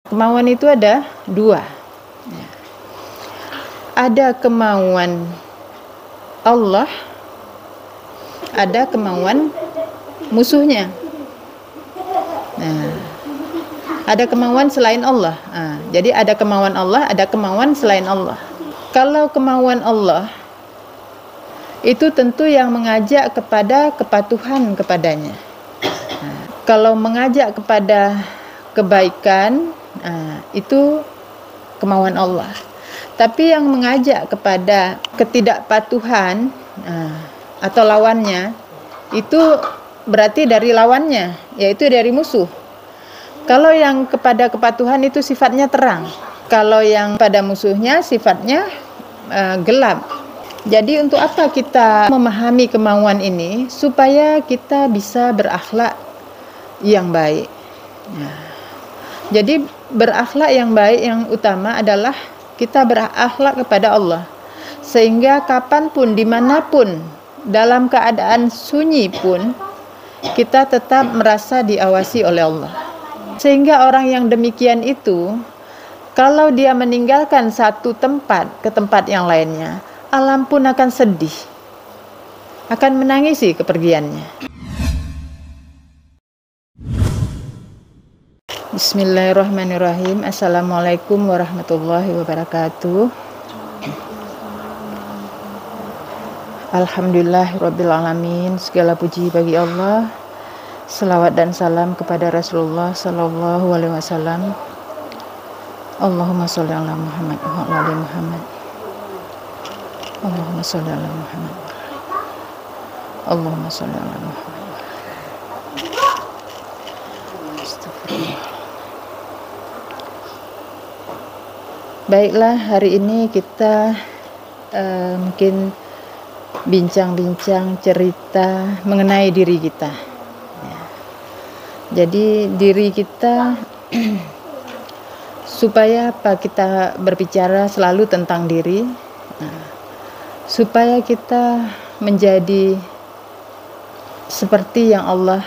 Kemauan itu ada dua. Ada kemauan Allah, ada kemauan musuhnya. Nah, ada kemauan selain Allah. Jadi ada kemauan Allah, ada kemauan selain Allah. Kalau kemauan Allah itu tentu yang mengajak kepada kepatuhan kepadanya. Kalau mengajak kepada kebaikan, itu kemauan Allah. Tapi yang mengajak kepada ketidakpatuhan atau lawannya, itu berarti dari lawannya, yaitu dari musuh. Kalau yang kepada kepatuhan itu sifatnya terang, kalau yang pada musuhnya sifatnya gelap. Jadi untuk apa kita memahami kemauan ini? Supaya kita bisa berakhlak yang baik. Jadi berakhlak yang baik yang utama adalah kita berakhlak kepada Allah. Sehingga kapanpun, dimanapun, dalam keadaan sunyi pun, kita tetap merasa diawasi oleh Allah. Sehingga orang yang demikian itu, kalau dia meninggalkan satu tempat ke tempat yang lainnya, alam pun akan sedih, akan menangisi kepergiannya. Bismillahirrahmanirrahim. Assalamualaikum warahmatullahi wabarakatuh. Alhamdulillahirrabbilalamin. Segala puji bagi Allah. Selawat dan salam kepada Rasulullah sallallahu alaihi wasallam. Allahumma sholli ala Muhammad wa ala ali Muhammad. Allahumma sholli ala Muhammad. Allahumma sholli ala Muhammad. Astagfirullah. Baiklah, hari ini kita mungkin bincang-bincang cerita mengenai diri kita. Jadi diri kita supaya apa kita berbicara selalu tentang diri, supaya kita menjadi seperti yang Allah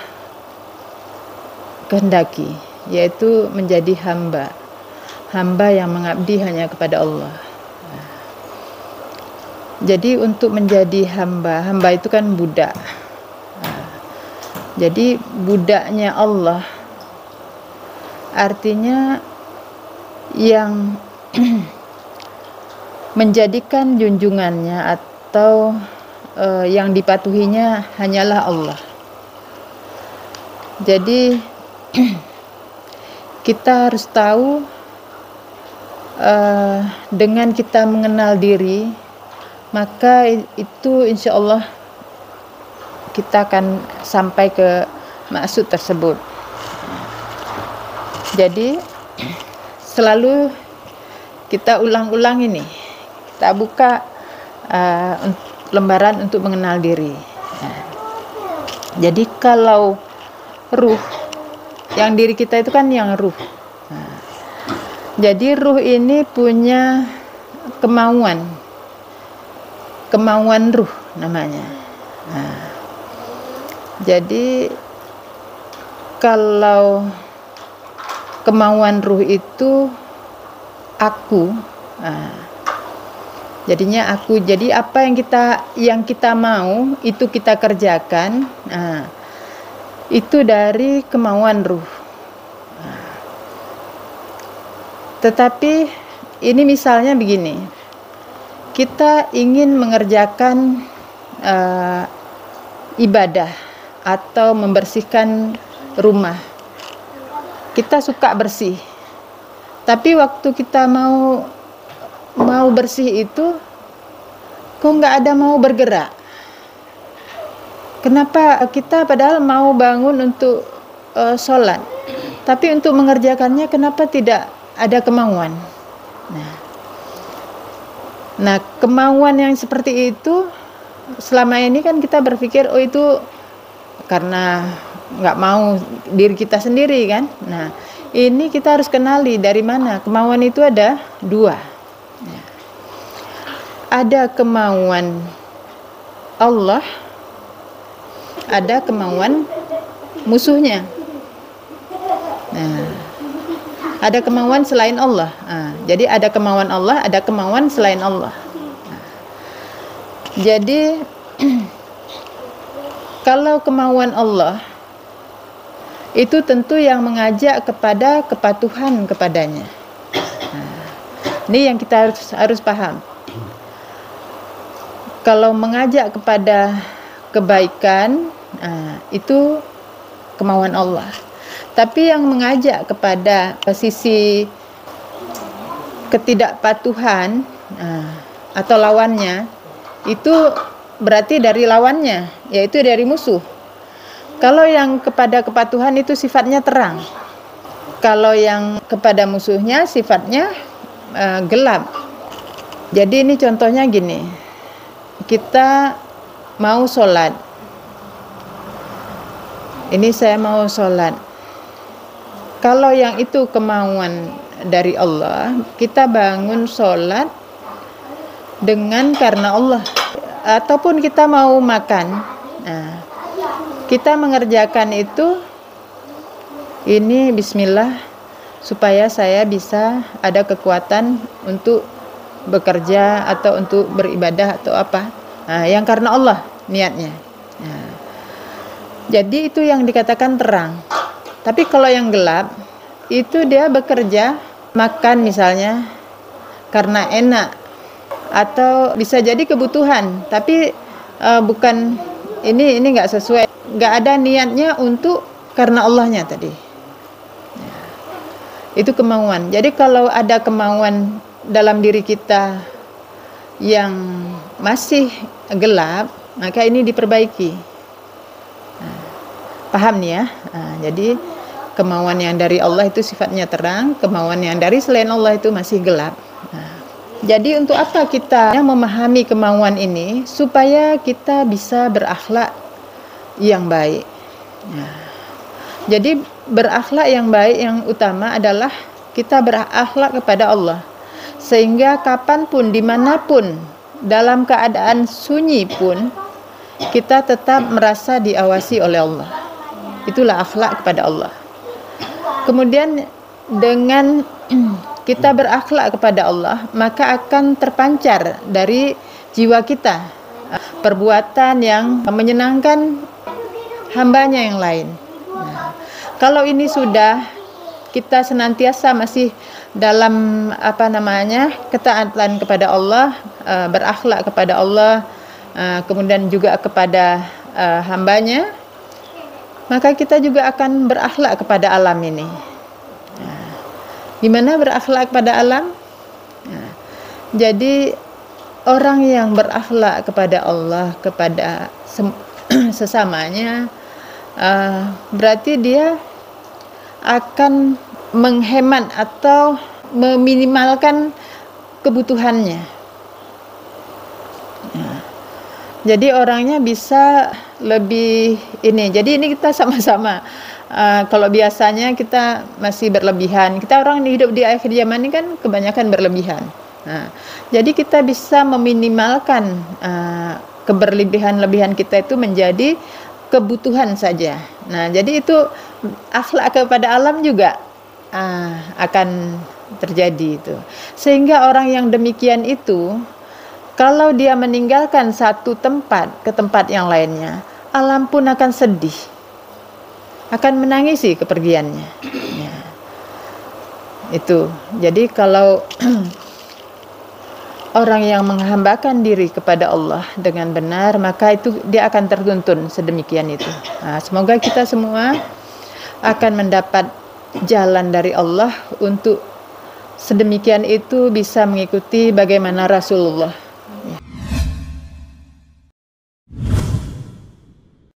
kehendaki, yaitu menjadi hamba yang mengabdi hanya kepada Allah. Jadi untuk menjadi hamba itu kan budak. Jadi budaknya Allah artinya yang menjadikan junjungannya atau yang dipatuhinya hanyalah Allah. Jadi kita harus tahu, dengan kita mengenal diri, maka itu insya Allah kita akan sampai ke maksud tersebut. Jadi selalu kita ulang-ulang ini, kita buka lembaran untuk mengenal diri. Jadi kalau ruh, yang diri kita itu kan yang ruh. Jadi ruh ini punya kemauan ruh namanya. Jadi kalau kemauan ruh itu aku, jadinya aku. Jadi apa yang kita mau itu kita kerjakan. Itu dari kemauan ruh. Tetapi ini misalnya begini, kita ingin mengerjakan ibadah atau membersihkan rumah. Kita suka bersih, tapi waktu kita mau bersih itu kok nggak ada mau bergerak. Kenapa kita padahal mau bangun untuk sholat, tapi untuk mengerjakannya kenapa tidak ada kemauan? Nah, kemauan yang seperti itu selama ini kan kita berpikir, oh itu karena nggak mau diri kita sendiri kan. Nah, ini kita harus kenali dari mana kemauan itu ada dua. Ada kemauan Allah, ada kemauan musuhnya. Nah, ada kemauan selain Allah. Jadi ada kemauan Allah, ada kemauan selain Allah. Jadi kalau kemauan Allah itu tentu yang mengajak kepada kepatuhan kepadanya. Ini yang kita harus paham. Kalau mengajak kepada kebaikan, itu kemauan Allah. Tapi yang mengajak kepada sisi ketidakpatuhan atau lawannya, itu berarti dari lawannya, yaitu dari musuh. Kalau yang kepada kepatuhan itu sifatnya terang. Kalau yang kepada musuhnya sifatnya gelap. Jadi ini contohnya gini. Kita mau sholat. Ini saya mau sholat. Kalau yang itu kemauan dari Allah, kita bangun sholat dengan karena Allah. Ataupun kita mau makan, kita mengerjakan itu, ini bismillah, supaya saya bisa ada kekuatan untuk bekerja atau untuk beribadah atau apa. Yang karena Allah niatnya. Jadi itu yang dikatakan terang. Tapi kalau yang gelap, itu dia bekerja, makan misalnya, karena enak. Atau bisa jadi kebutuhan, tapi bukan, ini nggak sesuai. Nggak ada niatnya untuk karena Allahnya tadi. Itu kemauan. Jadi kalau ada kemauan dalam diri kita yang masih gelap, maka ini diperbaiki. Paham nih ya? Jadi kemauan yang dari Allah itu sifatnya terang, kemauan yang dari selain Allah itu masih gelap. Jadi untuk apa kita memahami kemauan ini? Supaya kita bisa berakhlak yang baik. Jadi berakhlak yang baik yang utama adalah kita berakhlak kepada Allah. Sehingga kapanpun, dimanapun, dalam keadaan sunyi pun, kita tetap merasa diawasi oleh Allah. Itulah akhlak kepada Allah. Kemudian dengan kita berakhlak kepada Allah, maka akan terpancar dari jiwa kita perbuatan yang menyenangkan hambanya yang lain. Kalau ini sudah, kita senantiasa masih dalam ketaatan kepada Allah, berakhlak kepada Allah, kemudian juga kepada hambanya, maka kita juga akan berakhlak kepada alam ini. Gimana berakhlak kepada alam? Jadi orang yang berakhlak kepada Allah, kepada sesamanya, berarti dia akan menghemat atau meminimalkan kebutuhannya. Jadi orangnya bisa lebih ini. Jadi ini kita sama-sama. Kalau biasanya kita masih berlebihan. Kita orang hidup di akhir zaman ini kan kebanyakan berlebihan. Jadi kita bisa meminimalkan keberlebihan-lebihan kita itu menjadi kebutuhan saja. Jadi itu akhlak kepada alam juga akan terjadi itu. Sehingga orang yang demikian itu, kalau dia meninggalkan satu tempat ke tempat yang lainnya, alam pun akan sedih, akan menangisi kepergiannya. Itu. Jadi kalau orang yang menghambakan diri kepada Allah dengan benar, maka itu dia akan tertuntun sedemikian itu. Semoga kita semua akan mendapat jalan dari Allah untuk sedemikian itu bisa mengikuti bagaimana Rasulullah